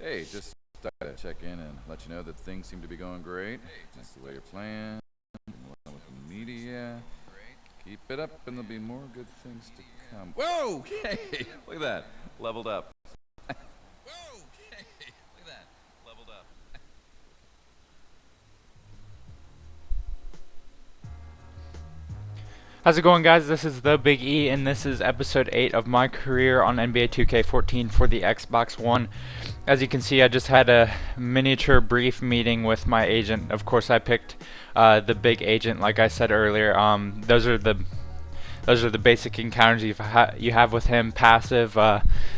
Hey, just thought I'd check in and let you know that things seem to be going great. That's the way you're playing. Well with the media. Keep it up, and there'll be more good things to come. Whoa! Hey, look at that. Leveled up. Whoa! Hey, look at that. Leveled up. How's it going, guys? This is the Big E, and this is episode 8 of my career on NBA 2K14 for the Xbox One. As you can see, I just had a miniature brief meeting with my agent. Of course, I picked the big agent, like I said earlier. Those are the basic encounters you have with him. Passive,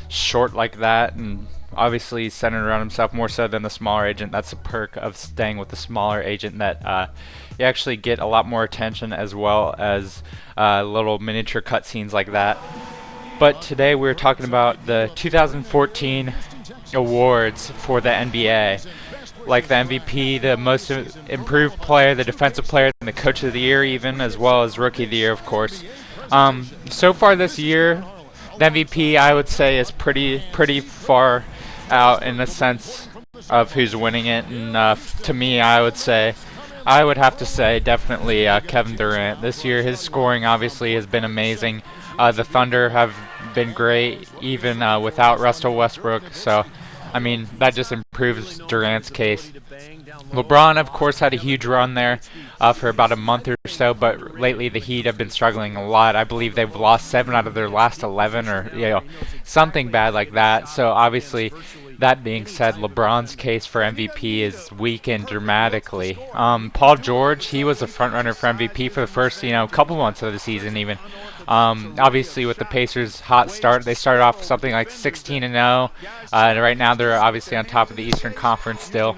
short like that, and obviously centered around himself more so than the smaller agent. That's a perk of staying with the smaller agent, that you actually get a lot more attention as well as little miniature cutscenes like that. But today we're talking about the 2014 awards for the NBA, like the MVP, the most improved player, the defensive player, and the coach of the year even, as well as rookie of the year, of course. So far this year, the MVP I would say is pretty far out in the sense of who's winning it, and to me I would have to say definitely Kevin Durant. This year his scoring obviously has been amazing. The Thunder have been great even without Russell Westbrook, so I mean that just improves Durant's case. LeBron, of course, had a huge run there for about a month or so, but lately the Heat have been struggling a lot. I believe they've lost 7 out of their last 11, or something bad like that. So obviously, that being said, LeBron's case for MVP is weakened dramatically. Paul George, he was a front runner for MVP for the first couple months of the season even. Obviously, with the Pacers' hot start, they started off something like 16-0, and right now they're obviously on top of the Eastern Conference still.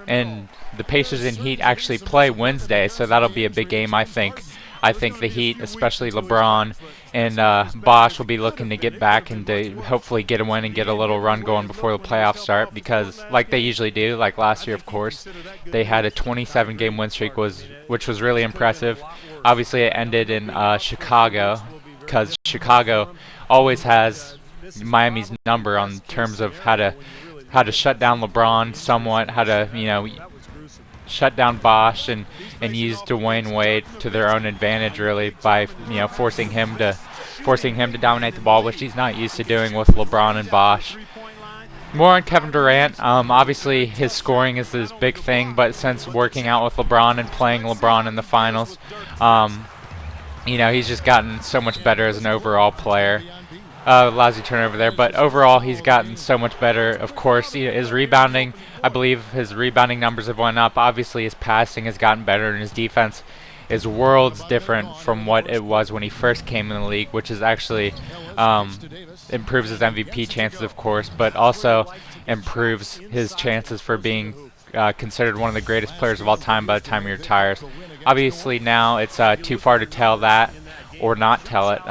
And the Pacers and Heat actually play Wednesday, so that'll be a big game, I think. I think the Heat, especially LeBron and Bosh, will be looking to get back and to hopefully get a win and get a little run going before the playoffs start, because like they usually do, like last year, of course, they had a 27-game win streak, which was really impressive. Obviously, it ended in Chicago, because Chicago always has Miami's number on terms of how to shut down LeBron somewhat, how to shut down Bosh and use Dwayne Wade to their own advantage, really, by forcing him to dominate the ball, which he's not used to doing with LeBron and Bosh. More on Kevin Durant. Obviously, his scoring is this big thing, but since working out with LeBron and playing LeBron in the finals, he's just gotten so much better as an overall player. Lousy turnover there, but overall he's gotten so much better. Of course, his rebounding, I believe his rebounding numbers have went up. Obviously, his passing has gotten better, and his defense is worlds different from what it was when he first came in the league, which is actually improves his MVP chances, of course, but also improves his chances for being considered one of the greatest players of all time by the time he retires. Obviously, now it's too far to tell that or not tell it.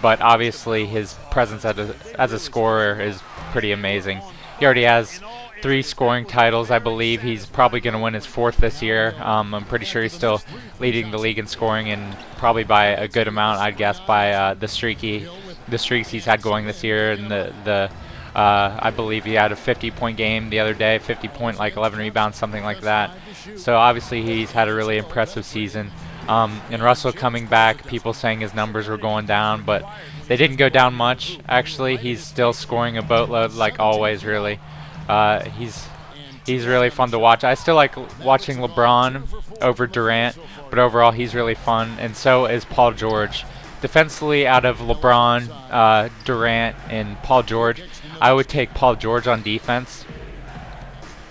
But obviously his presence as a scorer is pretty amazing. He already has 3 scoring titles, I believe. He's probably going to win his 4th this year. I'm pretty sure he's still leading the league in scoring, and probably by a good amount, I'd guess, by the streaks he's had going this year. And I believe he had a 50-point game the other day, 50-point, like 11 rebounds, something like that. So obviously he's had a really impressive season. And Russell coming back, people saying his numbers were going down, but they didn't go down much. Actually, he's still scoring a boatload, like always, really. He's really fun to watch. I still like watching LeBron over Durant, but overall he's really fun, and so is Paul George. Defensively, out of LeBron, Durant, and Paul George, I would take Paul George on defense,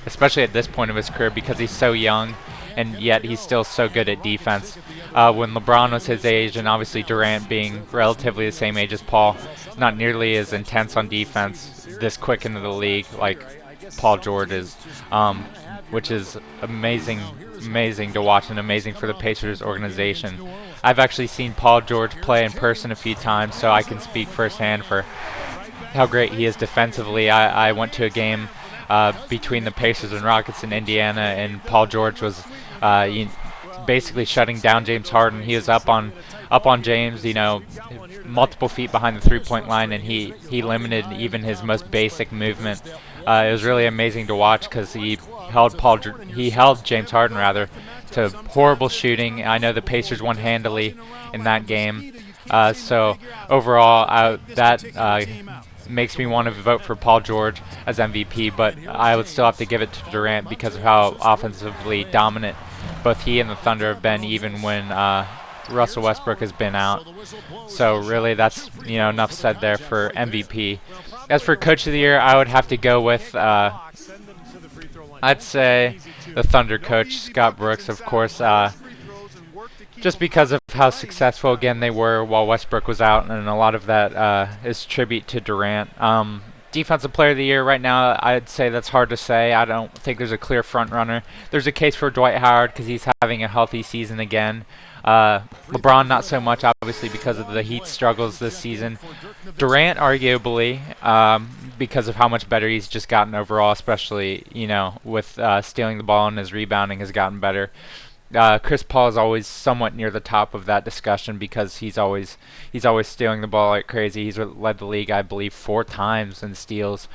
especially at this point of his career, because he's so young, and yet he's still so good at defense. When LeBron was his age, and obviously Durant being relatively the same age as Paul, not nearly as intense on defense this quick into the league like Paul George is, which is amazing to watch and amazing for the Pacers organization. I've actually seen Paul George play in person a few times, so I can speak firsthand for how great he is defensively. I went to a game between the Pacers and Rockets in Indiana, and Paul George was basically shutting down James Harden. He was up on up on James, you know, multiple feet behind the three-point line, and he limited even his most basic movement. It was really amazing to watch because he held James Harden rather to horrible shooting. I know the Pacers won handily in that game. So overall, that makes me want to vote for Paul George as MVP, but I would still have to give it to Durant because of how offensively dominant both he and the Thunder have been, even when Russell Westbrook has been out. So really, that's enough said there for MVP. As for Coach of the Year, I would have to go with I'd say the Thunder coach, Scott Brooks, of course. Just because of how successful, again, they were while Westbrook was out, and a lot of that is tribute to Durant. Defensive Player of the Year right now, I'd say that's hard to say. I don't think there's a clear front runner. There's a case for Dwight Howard because he's having a healthy season again. LeBron not so much, obviously, because of the Heat struggles this season. Durant, arguably, because of how much better he's just gotten overall, especially with stealing the ball, and his rebounding has gotten better. Chris Paul is always somewhat near the top of that discussion because he's always stealing the ball like crazy. He's led the league, I believe, 4 times in steals,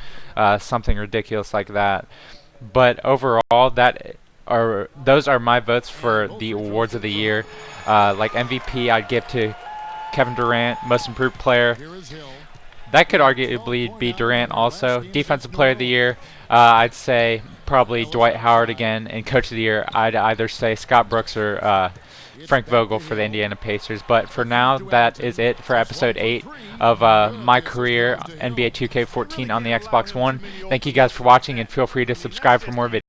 something ridiculous like that. But overall, those are my votes for the awards of the year. Like MVP, I'd give to Kevin Durant. Most Improved Player, that could arguably be Durant also. Defensive Player of the Year, I'd say probably Dwight Howard again. And Coach of the Year, I'd either say Scott Brooks or Frank Vogel for the Indiana Pacers. But for now, that is it for episode 8 of my career NBA 2K14 on the Xbox One. Thank you guys for watching, and feel free to subscribe for more videos.